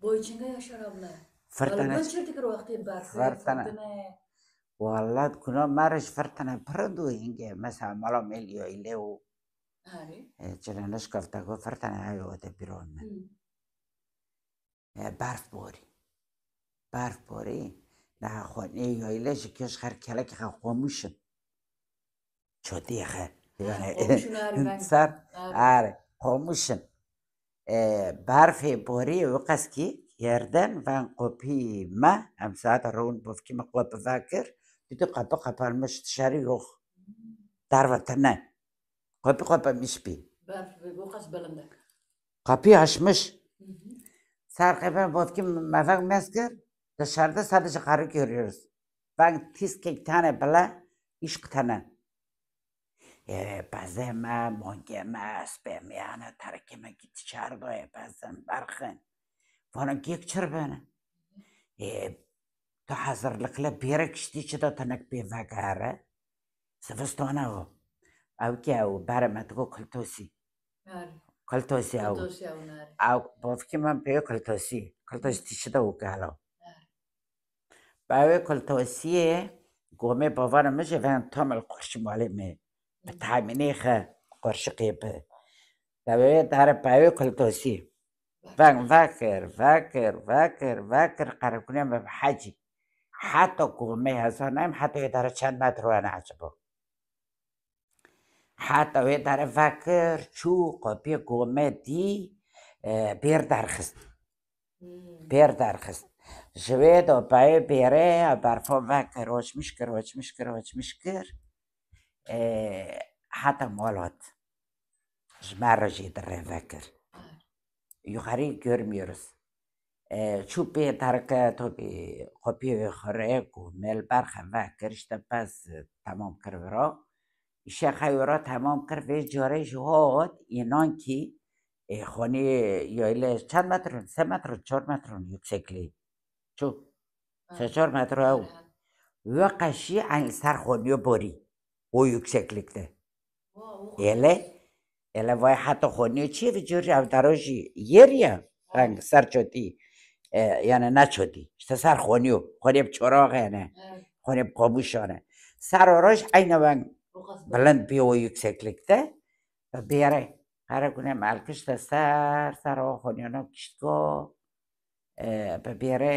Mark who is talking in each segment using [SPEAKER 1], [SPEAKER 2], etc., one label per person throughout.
[SPEAKER 1] Boyçinga yaşar abla.
[SPEAKER 2] فرتنه
[SPEAKER 1] Alban çırtıkır vakti barfı,
[SPEAKER 2] فرتنه
[SPEAKER 1] fırtına.
[SPEAKER 2] والله كنا مرش فرتنه پردو اینگه مثلا مالا میلیو ایلو
[SPEAKER 1] Hari.
[SPEAKER 2] چرا نشکفته گو فرتنه هایو ده بیرون من برف باری نه خونی یا ایلش کش خر کلک خا قومشن شدی خه yani
[SPEAKER 1] Komşun hari ben.
[SPEAKER 2] سر
[SPEAKER 1] Abi.
[SPEAKER 2] آره قومشن برف باری و قسکی yerden ben kopi ma am saat arun bofki ma kopi fakir bütün kapı kapanmış dışarı yok darvatana kopi kapanmış bir
[SPEAKER 1] Barfı bu kas balında.
[SPEAKER 2] kapıyı açmış sarkı ben bofki mafak meskir dışarıda sadece karı görüyoruz ben tiz kek tane bile iş tane bazı ma monge ma spem yani tarakime git dışarıda bazen barkın falan kek çırpana تحضر لك بيرك شتي كده تنك بيفاكارة سفستونا او كي او بارا ما تقول كلتوسي
[SPEAKER 1] Hari.
[SPEAKER 2] كلتوسي او
[SPEAKER 1] Dosya unari.
[SPEAKER 2] او بوفكي من بيو كلتوسي تي شده وكالو
[SPEAKER 1] Hari.
[SPEAKER 2] باوي كلتوسي قومي بافانا مش فان توم القرش مالي مي بتعاميني خا قرش قيبه باوي دار باوي كلتوسي فان فاكر قرب كنا بحاجي حتى قومي هزانم حتى يدار چند متر وانا عجبه حتى يدار فاكر شو قبي قومي دي بير درخست جويد و باي بيري برفو فاكر وش مشكر حتى مولات جمار جيدر فاكر يخري görmüyoruz شو بيترك توبي قبي خريق وميل برخه فاكر اشتباس تمام كرورا الشيخ خيورا تمام کرد و جاره جهاد اینان کی خانه یایله چند متر 3 متر 4 متر yüksekliği شو 3-4 metre o ve kaşı aynı sar خانه bori o yükseklikte ele vay hatta خانه چی و جوری او دراجی یریا رنگ سر چوتی yani ne çoti işte sar خانه چراغ نه خانه قابوشانه سر آراش aynı ben بلند بی o yükseklikte bir yere kara kunam alkışta sar o خانیانا کشتگاه bir yere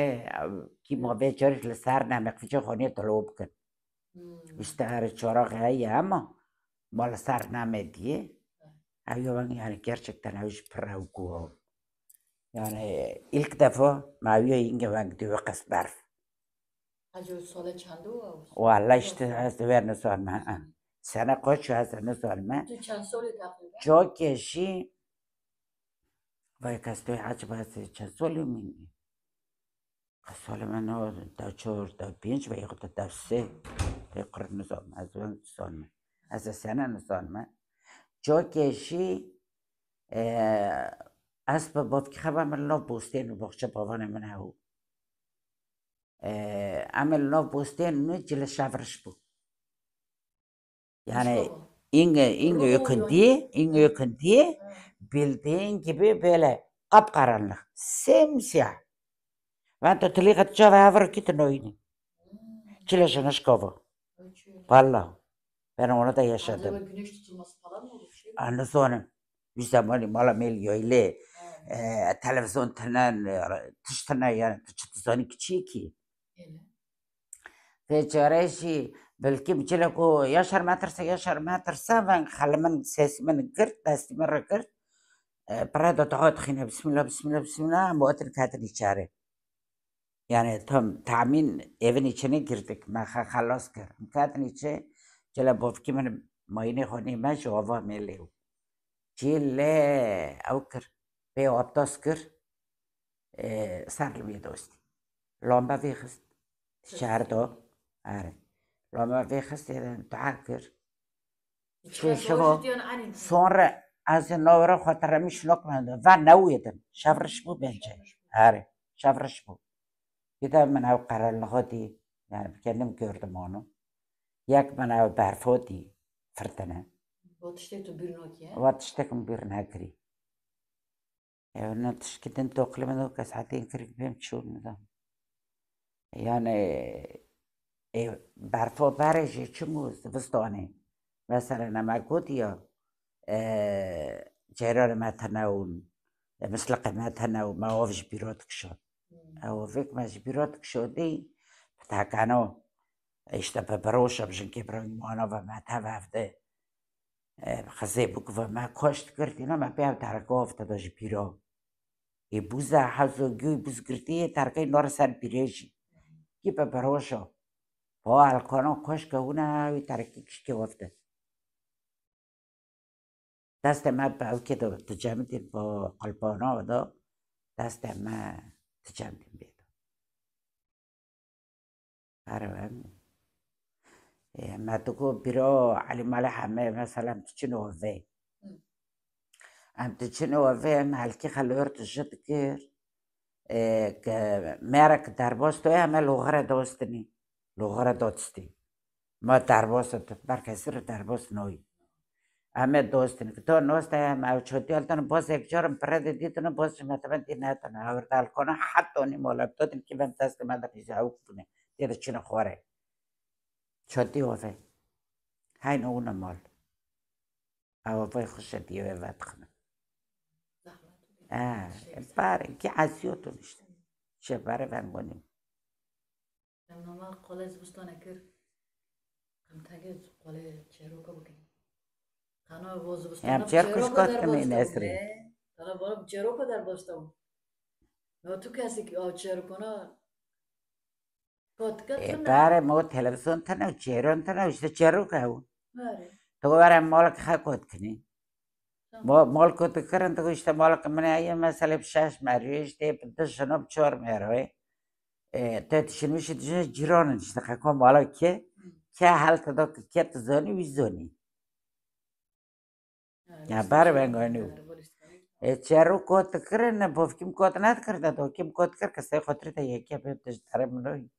[SPEAKER 2] ki muhabbet çarıklı sar namek fiçe خانیه طلوب کن işte her çorak هایی ama mal sar name diye ayıvan yani gerçekten avuç pıravgu yani ilk defa maviye inge ben gidiyor kız barf
[SPEAKER 1] Acı sola çandı o.
[SPEAKER 2] vallahi işte hasta ver ne sorma sana koç hasta ne sorma
[SPEAKER 1] Tu çan soli takriben.
[SPEAKER 2] çok kişi vay kastoy acaba چند سالی میگی سال من دا 4 دا 5 و یا دا 3 تقرر نظام از اون سال من از سنه نظام من جا کشی اسب باب که خبر من لاف بوستین و باقچه باوان من هاو عمل لاف بوستین نو جل شفرش بود yani inge yakın diye bildiğin gibi böyle kapkaranlık simsiyah ben de teliğe çava havır kitin oyunu çileşen aşkova vallahi ben onu da yaşadım
[SPEAKER 1] Acaba güneş tutulması falan mı olur şey?
[SPEAKER 2] anlasana bir zaman mala meliyor ile televizyon tenen tıştına yani tıştızanı küçük ki تجاريشي بالكيم جلكو يشر متر من خلى من ساس من قرت بس مرة قرت برادة تعود خينا بسم الله موتر كاتني شاري يعني تم تعمين ايفني چني قرتك ما خلاص كر كاتني شيء جلا بوفكي من مايني خوني ما جوابا ميليو جيل اوكر بيو ابتاسكر صار لي دوستي لامبا فيخست شهر دو آره لما وقت تعكر شو sonra az nora خاطرمش نکنند و نویدن شفرش بو بنجه آره شفرش بو bir من او قرارلهاتی yani kendim gördüm onu yak من او برفوتی fırtına
[SPEAKER 1] Wat steekt er bir nootje?
[SPEAKER 2] wat stekken bir nakri يعني تشكيدن توقلي منو كساعتين كريك بهم تشون نظام يعني بعرفو بارجي تشموز بستوني مثلا أنا قوتيا جيران ما تناون مسلقة ما تناون ما وفش بيروتك شو أو فيك ما جبيروتك شو دي فتحكانو اشتبه بروشة بجن كبرون موانوفا ما تفافده خزي بكوفا ما كوشت كرتينا ما بيها تاركوف تدو جبيرو يبوزا حزو جيو يبوز كرتيه تاركي نورسان بيريجي كيبا بروشة هو الكونو كوشكا هنا ويتاركي كشكي وفده دست ما باو كده تجامدين بو قلبانو ودو دست ما تجامدين بيدو عربان ما تقول بيرو علي مالح مثلا تشنو وفي ام تشنو وفي مع الكي خلورت الجد كير مارك داربوستو اما لغرة دوستني لغرة دوستي ما داربوستو تبارك سر داربوست نوي اما دوستني كتو نوستا ما تشوتي التن بوس اكجورم برد ديتن بوس ما تبنتي ناتن اورتال كون حطوني مولبتو تن كي بنتست ما دبيزاو كونه تيدا تشنو خوره تشوتي وفي هاي نونا مال او في خشتي وفاتخنا باره كي عزيوتو نشتا شباره فنگونیم
[SPEAKER 1] نما قله زبستان اگر هم تاگه قله چروکا بکنیم خانه باز زبستان
[SPEAKER 2] هم چرکش
[SPEAKER 1] چروکا در
[SPEAKER 2] کات کنی
[SPEAKER 1] باستم
[SPEAKER 2] نسری
[SPEAKER 1] خانه باز چروکا در باستم نه تو کسی که آب چروکنا کات کت نه
[SPEAKER 2] باره مو تلفزیون تنو چیرون تنو اشتا چروک هاو
[SPEAKER 1] بله
[SPEAKER 2] تو باره مالک خا کات کنی مال کات کرن تو اشتا مالک من ایه مثلا بشش مریش دی بدش جناب چهار میروی تا تشنوش تجاه جيران اشتا خاکو مالک که حال تدا که تزانی ویزانی یا باره بنگانیو چرو کات کرن بافکیم کات ند کرده تو کیم کات کر کسی خاطر تا یکی بیتش داره منوی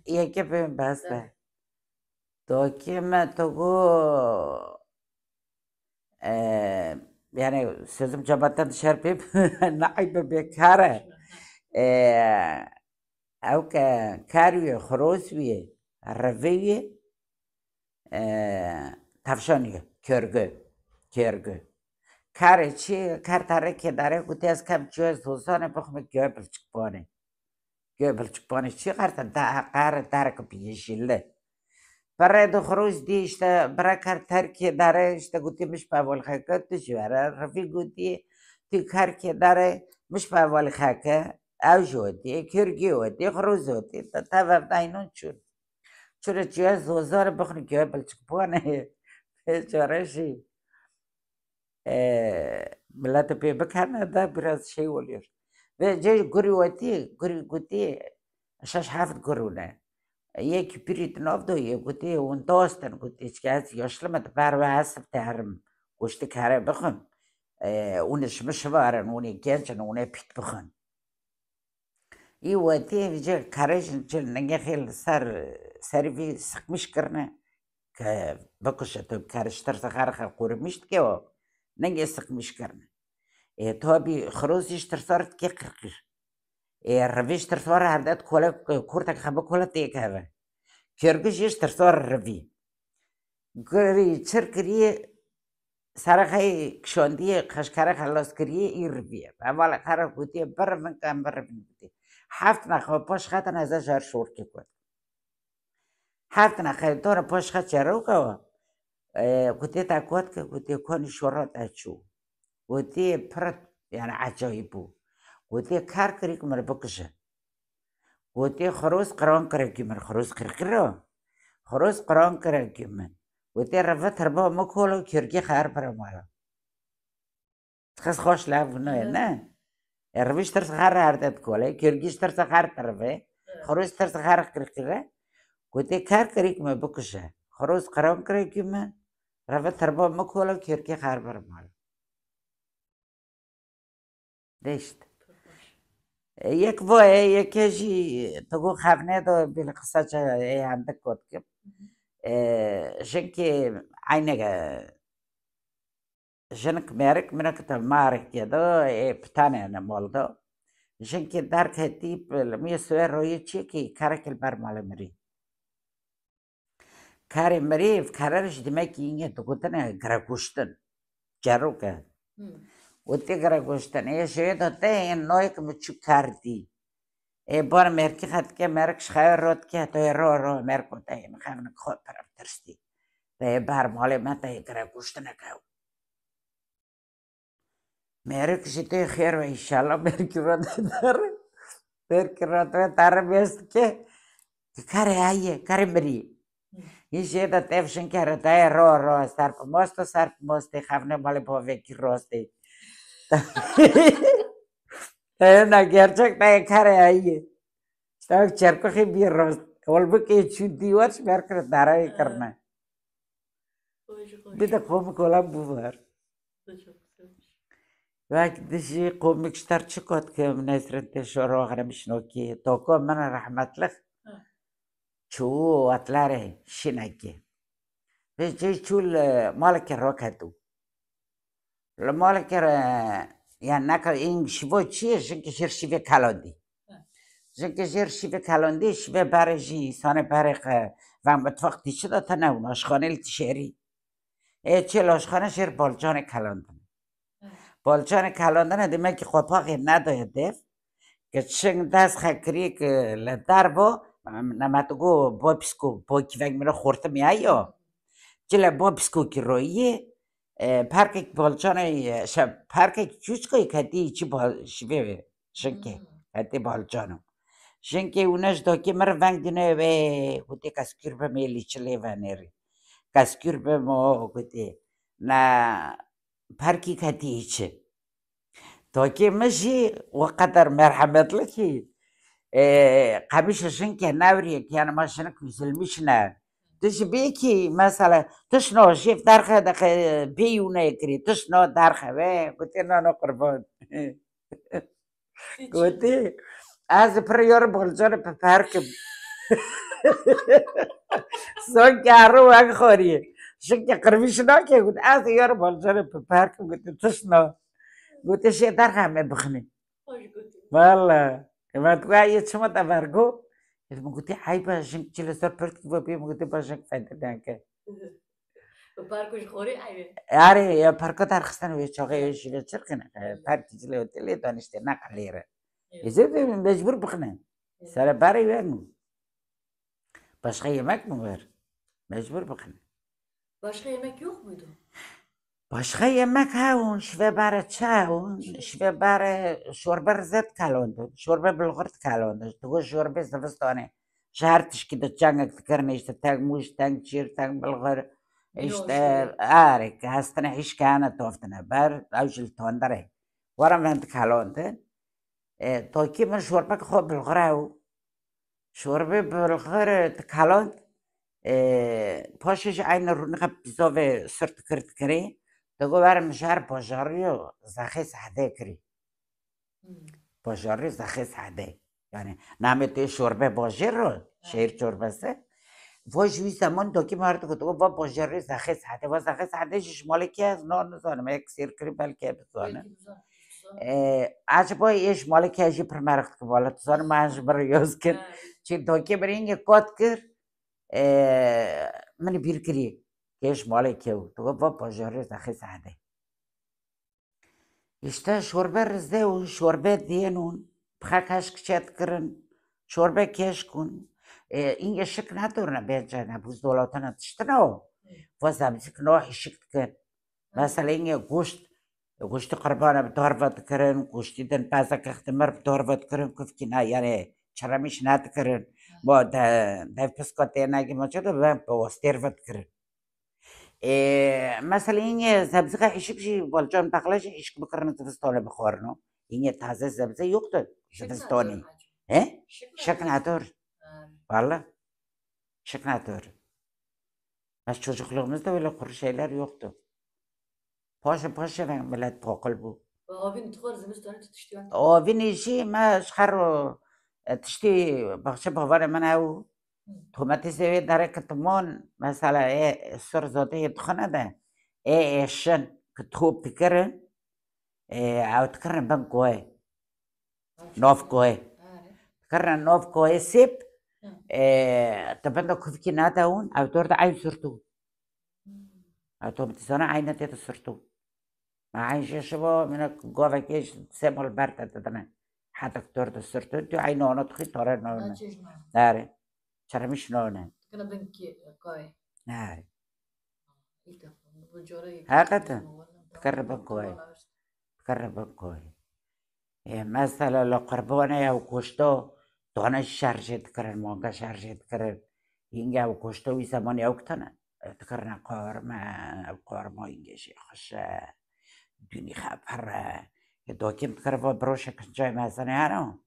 [SPEAKER 2] یکی بیم بسته تو کیم تو گو يعني سيزم جابتن شربيب نعيب بكارة أو كاروية خروسوية رفية تفشانية كيرجو کار چی کار تاره که داره گویی از کم جوز دوستانه بخوام گوبل چکپانی چی کارت کار تاره که بیشیله برای دو خروج دیشته برای کار ترکی داره اشته گویی مش باول خاکه تو جواره رفیق گویی تو کار که داره مش باول خاکه او جودی کیرگی ودی خروج ودی تا وقتی چون جوز دوستانه بخوام گوبل چکپانی جارشی ملت پی بکنه دا براز شی ولیر و جای گوری گوتی شش هفت گرونه یکی پیریت نافدو یه گوتی اون داستن گوتی که از یاشلمت بر و حسب تهرم گوشت کاره بخون اونش مشوارن اونی گنجن اونی پیت بخون ای وقتی ویجا کارشن چل نگه خیل سری سقمیش کرنه که بکشه تو کارش ترس خارخ قورمیشت که نگه سقمیش کرنه تو بی خروزیش ترسارت که قرقر رویش ترسار هردت کوله کورتک خبا کوله تیک هوا کرگوشیش ترسار روی گری چر کریه سرخی کشاندیه خشکره خلاص کریه ای رویه اول خراب بودیه برفن کم برفن بودیه هفت نخواه پاش خطا نزا جار شور که کود هفت نخواه دور پاش خط چرو که گوتی تا کود که گوتی کنی شورات اچو گوتی پرد یعنی عجایب بود گوتی کار کری که من بکشه گوتی خروس قرآن کرد که من خروس قرقره خروس قرآن کرد که من گوتی رفت تربا مکولو کرگی خیر پر مالا خس خوش لعب نه رویش ترس خیر هردت کوله کرگیش ترس خیر طرفه خروس ترس خیر قرقره گوتی کار کری که من بکشه خروس قرآن کرد که من رفت تربا مکولو کرگی خیر پر مالا دشت یک یکیشی تو گو خبنه دو بیل قصه چه عندك کد که شنکه عینه جنك مارك منك تمارك كده بتاني أنا مولدو جنك دارك هتيب المية سوير روي تشيكي كارك البار مالمري كاري مريف كارش دماغي إني تقولنا كراكوشتن جاروكا وتي كراكوشتن إيه شيء ده تين نويك متشو كاردي إيه بار ميركي خد كي ميرك شخير رود كي هتوي رو ميركو تاي مخافنك خود برام ترستي تاي بار مالي ما تاي كراكوشتن كاو ميرك شتي خير إن شاء الله ميركي رود دار ميركي رود دار بيست كاري هاي كاري مري Είχε τα τεύσουν και ρωτάει ρο, σαρπμόστο, χαύνε μόλι πω βέκει ρώστη. Ένα γέρτσακ τα έκαρε αγίε. Στα τσέρκο είχε μπει ρώστη. Όλβο και τσουντιουάτς μέρκρε τάρα έκαρνα. Bir de komik olan bu var. Belki de şey komikler çıkıyor ki Nesrettin Şoro ağramışın ki toko bana rahmetlik. Çoğu atları şinaki. Ve çoğu malaki rokatu. المالك يعني ناكل إن شبه چیه جنگ شیر شیوه کلاندی جنگ شیر شیوه کلاندی شیوه برجی سانه برق و متفق دیشه داتا نون آشخانه التشاری چه آشخانه شیر بالجان کلاندن بالجان کلاندن دیمه که قپاقی نداید دف که چنگ دست خکری که لدر با نمتگو با پسکو با کیونگ میره خورته میایی یا چه با پسکو که رویه parkek bolchone parkek chuchko kati chi bol shve shenke kati bolchono shenke unas do ke mar vang dine ve hote kaskirbe meli chile vaneri kaskirbe mo hote na parki kati ichi do ke mashi وقدر مرحمت لكي قبيش shenke navri ki ana mashana kusilmishna تش بيكي مثلا تشنو شيف دارخه دخ بيونه كري تشنو دارخه و قلت انا قربان قلت از بريور بولجر بفرق سون كارو اخ خوري شك قربيش ناكي قلت از يور بولجر بفرق قلت تشنو قلت شي دارخه ما بخني والله ما تقاي تشمت افرقو قلت حيبه جنك تشيل برت بي قلت باشك فانت
[SPEAKER 1] Parcos خوری ایه.
[SPEAKER 2] آره پارکو درخستن و چاقه شیوه چرکنه پارکی جلو تلی دانشته نقلیره ایزه مجبور بخنه سر باری ورنو başka yemek mi var? Mecbur bakın.
[SPEAKER 1] Başka yemek yok muydu?
[SPEAKER 2] Başka yemek havun, şve bare çavun, şve bare şorbe rizet kalondu, şorbe bulgur kalondu. Tuğu şorbe zıvıstane. Şehir tişkide çangak tıkarne işte tag muş, tag çir, tag bulgur. İşte ağrık, hastane hiç kana toftana bar, avcıl tondare. Varam vent kalondu. Toki men şorbe kho bulgur av. Şorbe bulgur kalond. پاشش این رونق بیزاوه سرت کرد کری دگو برم شهر باجاریو زخی سحده کری باجاری زخی سحده یعنی نامه توی شوربه باجر رو شهر شوربه سه و جوی زمان داکی مرد که دگو با باجاری زخی سحده و زخی سحده شمالی که از نان نزانم یک سیر کری بلکه بزانم acaba eş malı که اشی پرمرخت که بالا تزانم منش برای یاز کن چی داکی برای اینگه کات کر من بیر کری کهش مالی که او تو با باجاری زخی سعده işte şorbe rizde u şorbe diyenun bıxakaş kçet kırın şorbe keşkun inge şık nadurna bence ne buzdolabına tıştına o vazamcık no işik tkın mesela inge guştu قربانه بتورفت کرن گوشتیدن پاسا کختمر بتورفت کرن کفکینا yani çaramış nat کرن با ده پسکاته نگی ماچه و با استرفت کرن مثلا این سبزی ایشک شی بالجان بقلاش ایشک بکرن زمستانه بخورنو این تازه سبزی yoktu زمستانی şık natör valla şık natör biz çocukluğumuzda öyle kuru şeyler yoktu paşa ben millet pakıl bu
[SPEAKER 1] Abin tıkar zımstane tutuştuyan.
[SPEAKER 2] Abin işi ma şkarro تشتي بخش باور من او توماتي سوي داره كتمون مثلا سر زاده يدخنه ده ايشن كتخوب تكرن أو تكرن بنكوي نوف كوي تكرن نوف كوي سيب تبندو كفكي ناتاون أو تورد عين سرتو أو تو بتسانا عين تيتا سرتو ما عين شبو من جوفا كيش سيمو البرتا تدنا حتى تورد سرتو تو عين نونو تخي تورا نونو ناري شرمش نونو
[SPEAKER 1] كنا بنكي كوي
[SPEAKER 2] ناري
[SPEAKER 1] إيتا بجوري
[SPEAKER 2] هكذا تكرن بنكوي تكرن بنكوي مثلا لو قربانه او کشتو دانه شرجه تکرن مانگا شرجه تکرن اینگه او کشتو وی زمانی او کتنه تکرن قارما اینگه شیخشه دونی خبره داکیم تکرن بروشه کنجای مزنه هنو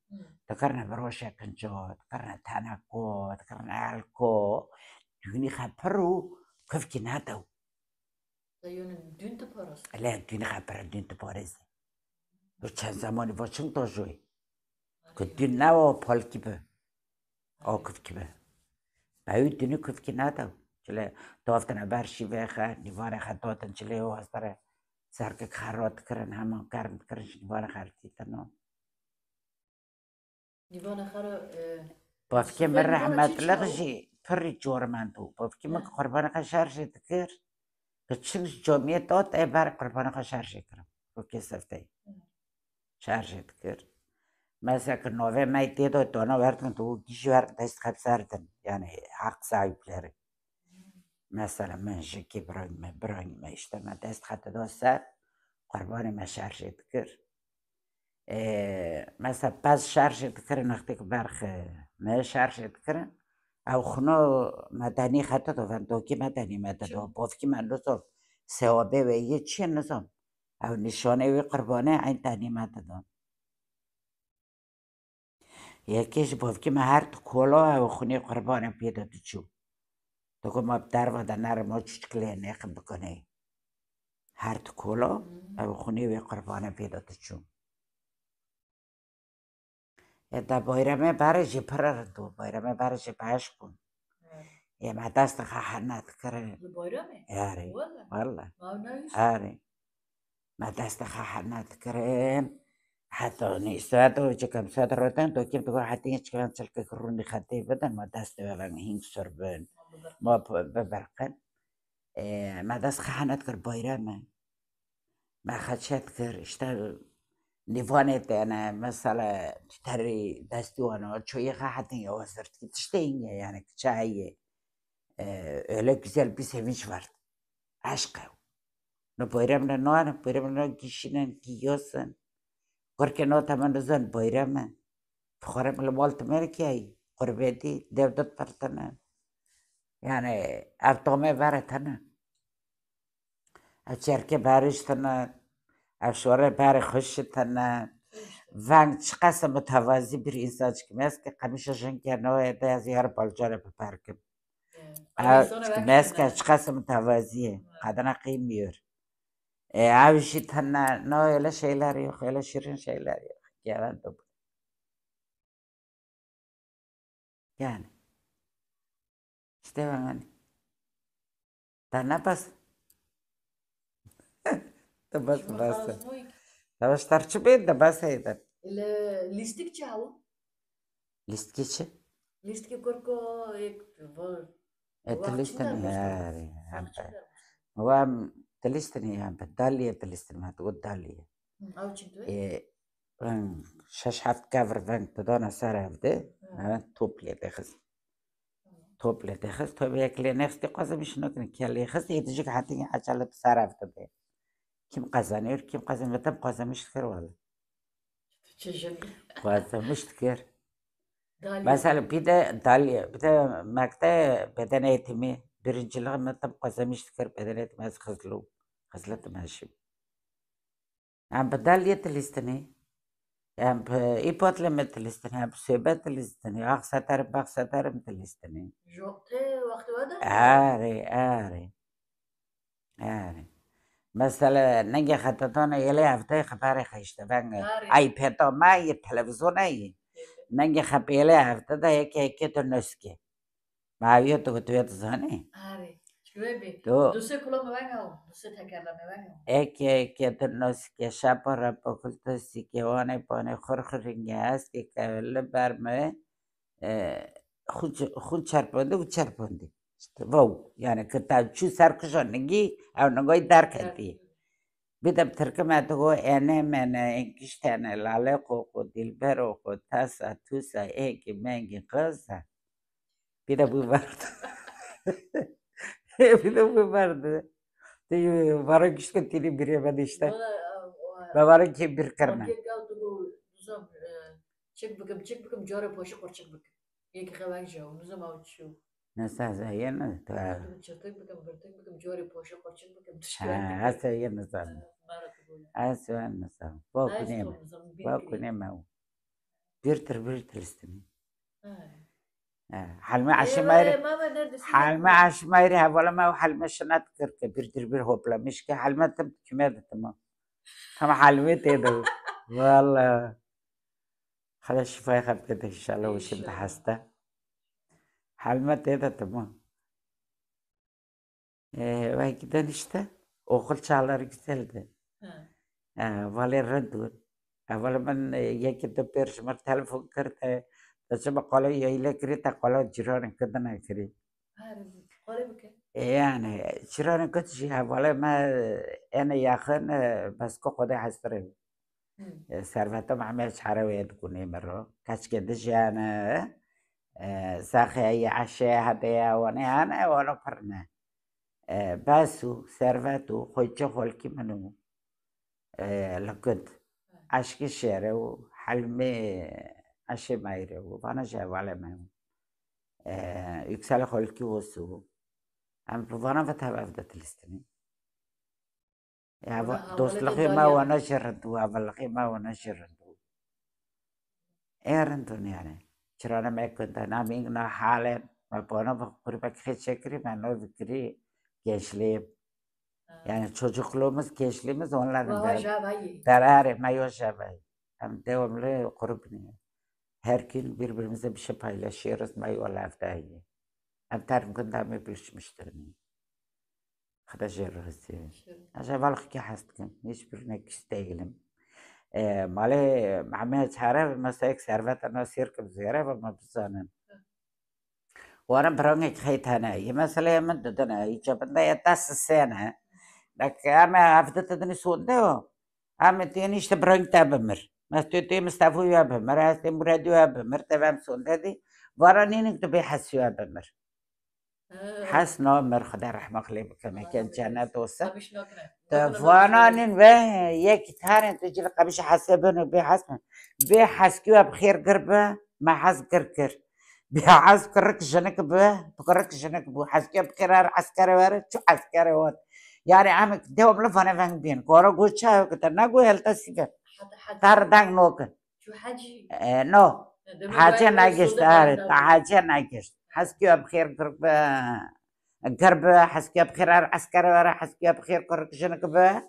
[SPEAKER 2] تکرن بروشه کنجا تکرن تنکو تکرن الکو دونی خبرو کف کی ندو
[SPEAKER 1] دایون دون تپارس
[SPEAKER 2] لا دونی خبره دون تپارزه و چند زمانی واشنگتن جوی که دون نوا پال کی به آکف کی به باید دونی کف کی ندو چله دافتن برشی بخه نیوان خداتن چله و هستره سرک خرات کرن همان کرن کرنش نیوان خرطی تنو
[SPEAKER 1] نیوان خر
[SPEAKER 2] بافکی من رحمت لغجی پری جور من تو بافکی من قربان خشرش تکر که چنش جامعه داد ای بر قربان خشرش کرم و که سفته شرش تکر مثلا که نوه مای دیدو دانا وردن تو گیشی ورد دست خب سردن یعنی حق صاحب لره مثلا من شکی برای ما اشتما دست خط دو سر قربان ما شرش تکر مثلا باز شرش تکر نختی که برخ ما شرش تکرن او خنا مدنی خط دو دوکی مدنی مددو بافکی من نظام سوابه و یه چیه نظام او نشانه وی قربانه این تانی مددو یکیش بافکی من هر تو کلا او خونی قربانه پیدا تو چو تو که ما در و دنر ما چشکله نخم بکنه هر تو کلا او خونی وی قربانه پیدا تو چو دا بایرمه برشی پرردو بایرمه برشی پاش کن ما دست خواهنات کرد
[SPEAKER 1] بایرمه
[SPEAKER 2] آره والله
[SPEAKER 1] نایس
[SPEAKER 2] آره ما دست خواهنات کرد حتی نیست و چکم ساعت روتن تو کیم بگو حتی هیچ کلان چلک کرونی خطی بدن ما دست بلن هینگ سربن ما ببرقن ما دست خواهنات کرد بایرمه ما خدشت کرد اشتر نیوانت انا مثلا تری دستوانه چوی حتی یوازرد که تشتینگه یعنی که چایه öyle güzel bir sevinç vardı. Aşkı. No bayramda no bayramda kişinin giyiyorsun. Korke no tamam zan bayramı. Fıkharım ile mal temel ki kurbeti devlet partana. Yani avtome varatana. Açerke barıştana. Avşore bari hoştana. Van çıkasa mütevazi bir insan çıkmaz ki kamışa که نوع از یار بالجاره بپرکم مسکه çıkasa mütevaziye kadına kıymıyor avşi tanna no öyle şeyler yok öyle şirin şeyler yok yalan da yani işte ben tanna bas da bas da starçı bir da bas eder
[SPEAKER 1] listik çavu
[SPEAKER 2] list geçi
[SPEAKER 1] list ke korko ek var
[SPEAKER 2] تلستني هو تلستني بدالية تلستني ما تقول دالية
[SPEAKER 1] أو شنو
[SPEAKER 2] شش حفت كافر فان تدانا سارة بده توبلي تخس تو بيكلي نفسي قصة مش نكن كيالي خس يتجيك حتى عجلة سارة بده كم قزانير كم قزان بتم قزان مش تكر ولا قزان مش تكر مثلا بده دالية بده مكتة بدن ايتمي برنجلها ما تبقى زميش تكر بدن ايتمي از خزلت ماشي عم بدالية تلستني عم بإيبوت لما تلستني عم بسيبات تلستني أخساتر تلستني
[SPEAKER 1] جوقتي وقت ودا
[SPEAKER 2] آري مثلا نجي خططونا يلي عفتي خباري خيشتبان أي بيتو ما التلفزيون أي نجي خبيلي عفتي دا يكي تو نسكي ما يوتو كتويت زاني
[SPEAKER 1] Şüvebi.
[SPEAKER 2] تو
[SPEAKER 1] Duse kulağımı ben al. Duse tekerleme ben al.
[SPEAKER 2] که دناس که شب را پاکلتاسی که وانه پانه خورخورینگه هست که کهوله برمه خود چرپانده و چرپانده واو يعني كنت تشو سركشون نجي او نجوي داركتي بدم تركمة تقول أنا من إنكشت أنا العلاقة وديلبرو وتاسا توسا إيك مانجي قصة بدم ببرد بدم ببرد تيجي بارك إيش كنتي بري بديشتا ببارك كي بيركرنا
[SPEAKER 1] Market gal tugu nuzam çek bakım jare poşu kor çek bakım. İyi xevan jav nuzam avçu.
[SPEAKER 2] نسا هينا
[SPEAKER 1] Tugu çatak bakım jare poşu kor çek bakım tuşkıvan.
[SPEAKER 2] هسا هينا نظام
[SPEAKER 1] Mara tugu.
[SPEAKER 2] هسا نظام باكو
[SPEAKER 1] Nice
[SPEAKER 2] نيمة
[SPEAKER 1] to nuzam
[SPEAKER 2] باكو
[SPEAKER 1] bir.
[SPEAKER 2] نيمة بيرتر استني
[SPEAKER 1] Ay.
[SPEAKER 2] حلمة عشمايري
[SPEAKER 1] Mama neredesin?
[SPEAKER 2] حلمة عشمايري ولا ما وحلمة شنات كركة بيرتر هوبلا مش كحلمة تم كمادة تمام هم حلمتي ده والله خلاص شفاي خبتك إن شاء الله وش
[SPEAKER 1] İnşallah.
[SPEAKER 2] بتحسته حلمتي ده تمام وهي كده نشته وقلت شغلة güzeldi. Valer rendun. Aval man yakita pers mar telefon करते تسمع قال يلا كريتا قال جيران كده نكري
[SPEAKER 1] قولي بك.
[SPEAKER 2] يعني جيران كده شيء ولا ما أنا ياخن بس كقدر حسرين سرفته مع مش حروي تكوني مرة كاش كده جانا ساخي عشاء هذا وانا ولا فرنا باسو سرفتو خويتش خالكي منو لقد عشق الشارع وحلمي عشي مايري وانا جاي على ما يكسل خالكي وسو ام فانا فتها افدت الاستني يا دوست لقي ما وانا شردو لقي ما وانا شردو ايرندون يعني شرانا ما كنت انا ميغنا حالا ما بانا بقربك خير شكري ما نو فكري gençliğim. Yani çocukluğumuz, gençliğimiz onların derari, mayoşabay. Hem devamlı kurubni. Her gün birbirimize bir şey paylaşıyoruz, mayoğlaftayı. Hem tarım kundamı bilişmiştir. Kadajırız. Acaba ki hastım, hiçbirine küs değilim. Mali Mehmet Harab mesela servet ana sirk ziyare ve mabzanın. وانا برونك خيت هنا مثلا من دنا يجبنا يتاس السنة لك اما عفدت دني سودو اما تينيش تبرونك تابمر ما تيتي مستفو يا بمر هستي مرادو يا بمر تبام سوددي ورا نينك تبي حس يا بمر حس نو مر خدا رحمه خلي كما كان جنات وسا فانا نين به يك ثاني تجي قبش حسبن بي حسكيو بخير قربه ما حس كركر بعسكرك جنك به بكرك جنك بو حسكي بكرار عسكري وارد شو عسكري وارد يعني عمك دوم لفنا فان بين كورا قوشا كتنا قو هلتا سيكا تار دانك نوكا
[SPEAKER 1] شو حاجي
[SPEAKER 2] نو حاجة ناقش تاري حاجة ناقش حسكي بخير قرب قرب حسكي بخير عسكري وارد حسكي بخير كرك جنك به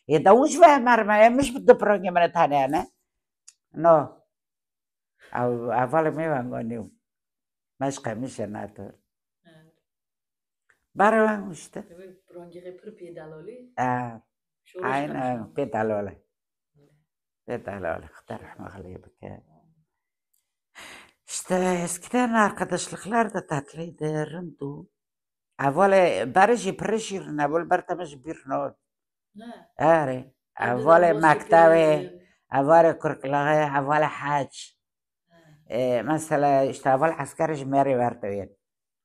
[SPEAKER 2] يدوش به مرمى مش بده بروجي من تاني انا نو او افضل ميوان قونيو مش قميش ناتور بروان وشتا
[SPEAKER 1] برونجي بربي دالولي
[SPEAKER 2] عين بيتالولا بيتالولا اختار رحمة خليه بك شتا اسكتانا arkadaşlıklar da tatlıydı rındu. Avvale barışı pırışır avval bartamış bir not. Ari. Avvale maktabe avvale kurklağı avvale haç. مثلا اشتغل عسكري جماري وارتوين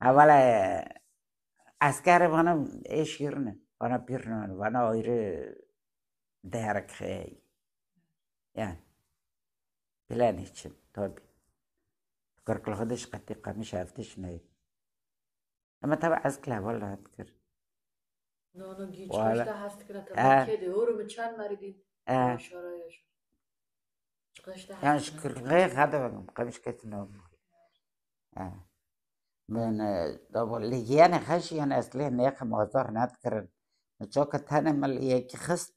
[SPEAKER 2] اولا عسكري وانا ايش يرنا وانا بيرنا وانا غير دارك خي يعني بلاني تشن توبي كرك الخدش قتيقة مش عرفتش ناي اما تبع عسكلا والله اذكر
[SPEAKER 1] نو جيش كشتا هست كده تبع كده هورو بتشان ماردين
[SPEAKER 2] يعني شكر غير هذا مش كتنو من طب اللي أنا خشي أنا أصلي نيخ موضوع نذكر نشوك تانا مال يك خست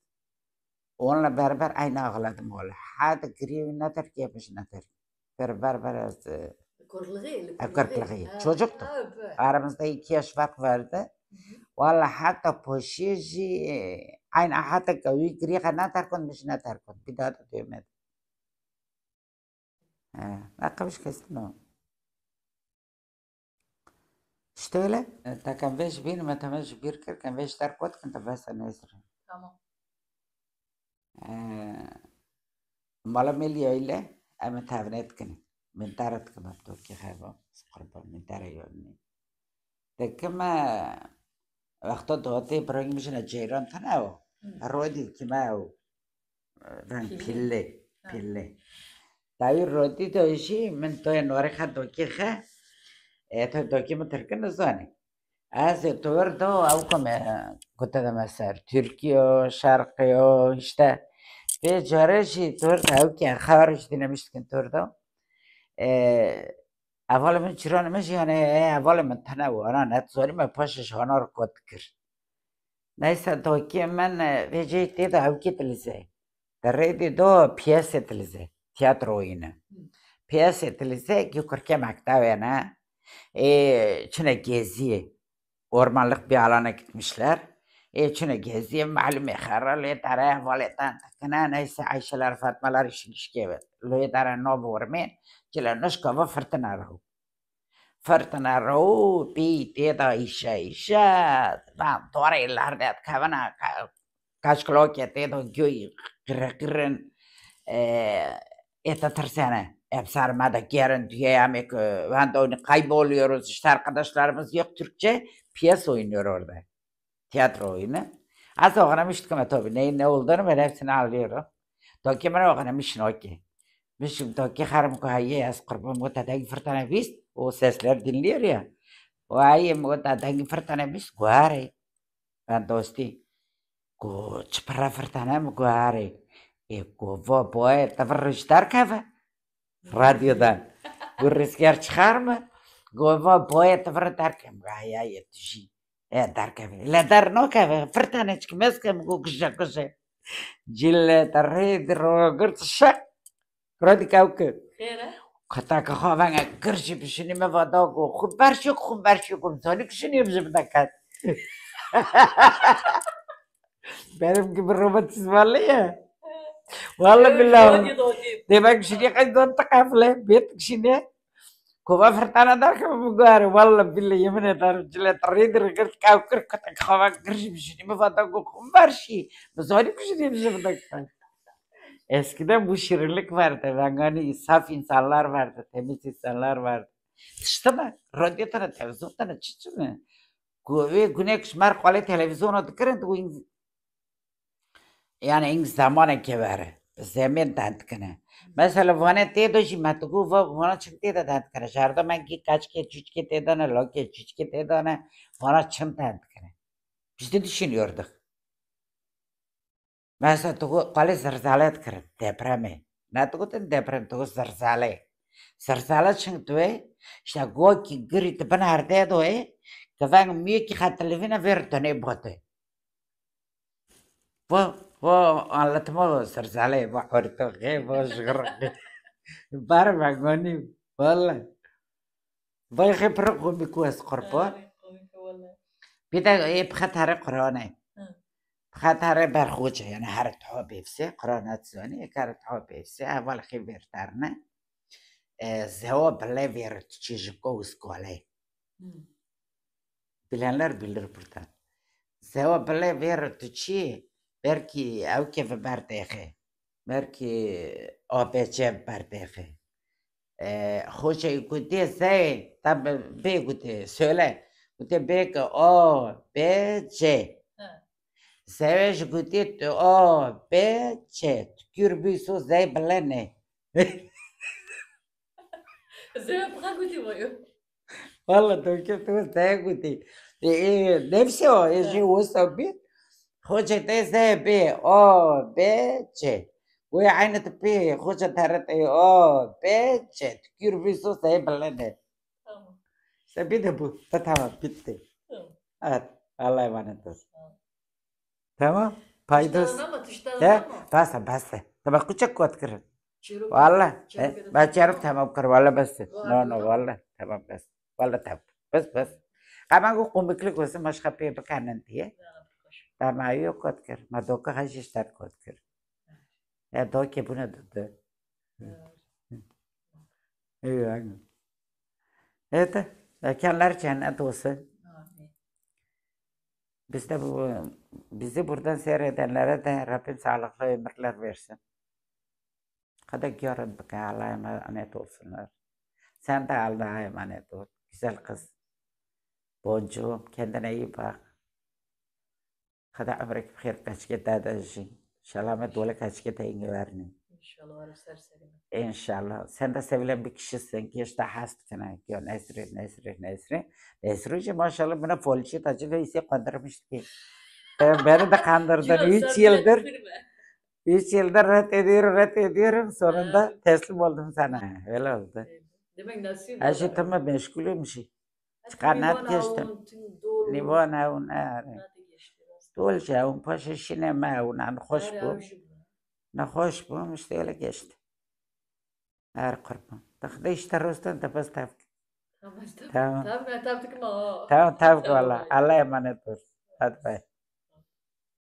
[SPEAKER 2] ولا بربر أي ناغلد مول حاد قريب نتر كيف مش نتر بربر
[SPEAKER 1] كرلغي
[SPEAKER 2] شو جبته أرمز ده كيش فات ورده والله حتى بوشيجي عين حتى كوي كريخة ناتركن مش ناتركن بداية ديمت لا قبش كستنو اشتغل انت كان فيش بين ما تمش بيركر كان فيش تركوت كنت بس نسر
[SPEAKER 1] تمام.
[SPEAKER 2] مالا مليو إلا أما تابنت كن من تارت كما بتوكي خابا قربا من تارا يوني تكما وقت دوتي براني مش نجيران تناو الرودي كماو ران بيلي تاوي الرودي توشي من توي نوري دوكي خا تو دوكي متركن زاني از تور دو او كما كنت مثلا تركيا شرقيا işte ve جارشي تور او كي خارج دينا مش كن تور دو اول من چران مش يعني اول من تناو انا نتزوري ما باشش هانا رو قد كر نيسا دوكي من ويجي تيدا او كي تلزي تريدي دو بياسة تلزي تياترو ينا بياسة تلزي كيو كركي مكتاوي انا چنه geziye ormanlık bir alana gitmişler. Çine geziye malum ekara le tara valetan kana neyse Ayşeler Fatmalar işin işkevet. Le tara no bormen çile nuşkava fırtına rahu pi teda işe tam toraylar da kavana kaç kilo kete do göy kırın tersane hep sarmada gelin diye yemek ben de onu kayboluyoruz işte arkadaşlarımız yok Türkçe piyes oynuyor orada tiyatro oyunu az öğrenmiştik ama tabii ne olduğunu ben hepsini anlıyorum Tokyo ben öğrenmişim okey مش توكي خرم كهاية أسقرب متى فرتنا بيست وساسلر دينلير يا وهاي متى فرتنا بيست قاري فانتوستي كو تشبرا فرتنا مقاري كو فو بوي تفرج تركفه راديو ده والرسكير تخارمه كو فو بوي تفرج تركم هاي تجي تركفه لا دار نوكفه فرتنا تشكمسكم كو كشا كشا جيل تريد رو قرت الشك رادي كوكب
[SPEAKER 1] خيره
[SPEAKER 2] خطاك خوابانا كرشي بشني ما فضاقو خبرشيكم ثانيك شنو يبزي بدكات بعرف كيف الروبوت تسمع لي والله بالله ديماك شني قد دون تقافله بيتك شني كوبا فرتانا دارك بقاري والله بالله يمني دار جلا تريد رجلت كاوكر خطاك خوابانا كرشي بشني ما فضاقو خبرشي بس ثانيك شنو يبزي بدكات Eskiden bu şirinlik vardı. Ben hani saf insanlar vardı, temiz insanlar vardı. İşte mi? Radyoda, televizyonda çıktı mı? Ve güne kuşmar kale televizyona tıkırın da yani in zamana kevare. Zemin tantkana. Mesela vana te doji matugu vana çıktı da tantkana. Şarda ben ki kaç ke çüçke te dana loke çüçke te dana vana çın tantkana. Biz de düşünüyorduk. Mesela tu kale zerzalet kırın depremi. Ne tuğutun deprem tuğu zerzale. Zerzale çünkü işte go ki grit bana arde doe kafan mi ki hatlevine vertene bote. Bu anlatma zerzale bu harita bu şgır. Barma goni valla. Vay khibra qum bikuas qorpa. Bir de hep khatara Qur'an'e. خاطر برخوجه يعني هرت حبي في قرانات زوني كارت حبي في أول خبر ترنا زهو بلافير تشيجكو سكولي بلانلر بالربطان زهو بلافير تشي بركي أو كيف بردخه بركي أو بيجاب بردخه خوش يقولي زي طب بيقولي سؤال قلت بيك أو بيجي Seveş gutit o beçet kürbüsü zey blene.
[SPEAKER 1] زي بغا قلتي بايو
[SPEAKER 2] والله تو زي guti. Nefsi o eji usta bit. خوجة تي زي بي او beçet. وي عينة بي خوجة ترت او beçet kürbüsü zey blene. Sabide bu tamam bitti. Evet Allah'a emanet olsun. تمام بايدوس بس طب كوتشك واتكر والله ما تعرف تمام كر والله بس لا والله تمام بس والله تمام بس Qamangu qumiklik o'zi mashqapi bakanan diye.
[SPEAKER 1] Daha bir koş.
[SPEAKER 2] Tamayo kotkir. Madoka hajishtar kotkir. Doke buna dedi. Evet. Evet. Mekanlar cennet olsun.
[SPEAKER 1] Amin.
[SPEAKER 2] Bizi buradan seyredenlere de Rabbim sağlıklı ömürler versin. Kadar görün bakalım Allah'a emanet olsunlar. Sen de Allah'a emanet ol. Güzel kız. Boncuğum kendine iyi bak. Kadar ömrük bixir kaçki dadajı. Şalamet dolu kaçki teyini verin.
[SPEAKER 1] İnşallah varım serseri.
[SPEAKER 2] İnşallah. Sen de sevilen bir kişisin ki işte hastkına. Diyor Nesri. Nesrici maşallah bana polçi tacı ve ise kandırmıştı ki. Beni de kandırdın. 3 yıldır ret ediyorum. Sonunda teslim oldum sana. Öyle oldu.
[SPEAKER 1] Demek nasıl?
[SPEAKER 2] Her tamam meşgulüm şey. Kanat geçtim. Livana una. Dolce un paşa şinema una hoş bu. Ne hoş bu işte öyle geçti. Her kurban. Takda işte rostan da bas tavuk.
[SPEAKER 1] Tamam. Tamam.
[SPEAKER 2] Tamam valla. Allah'a emanet ol. Hadi bay.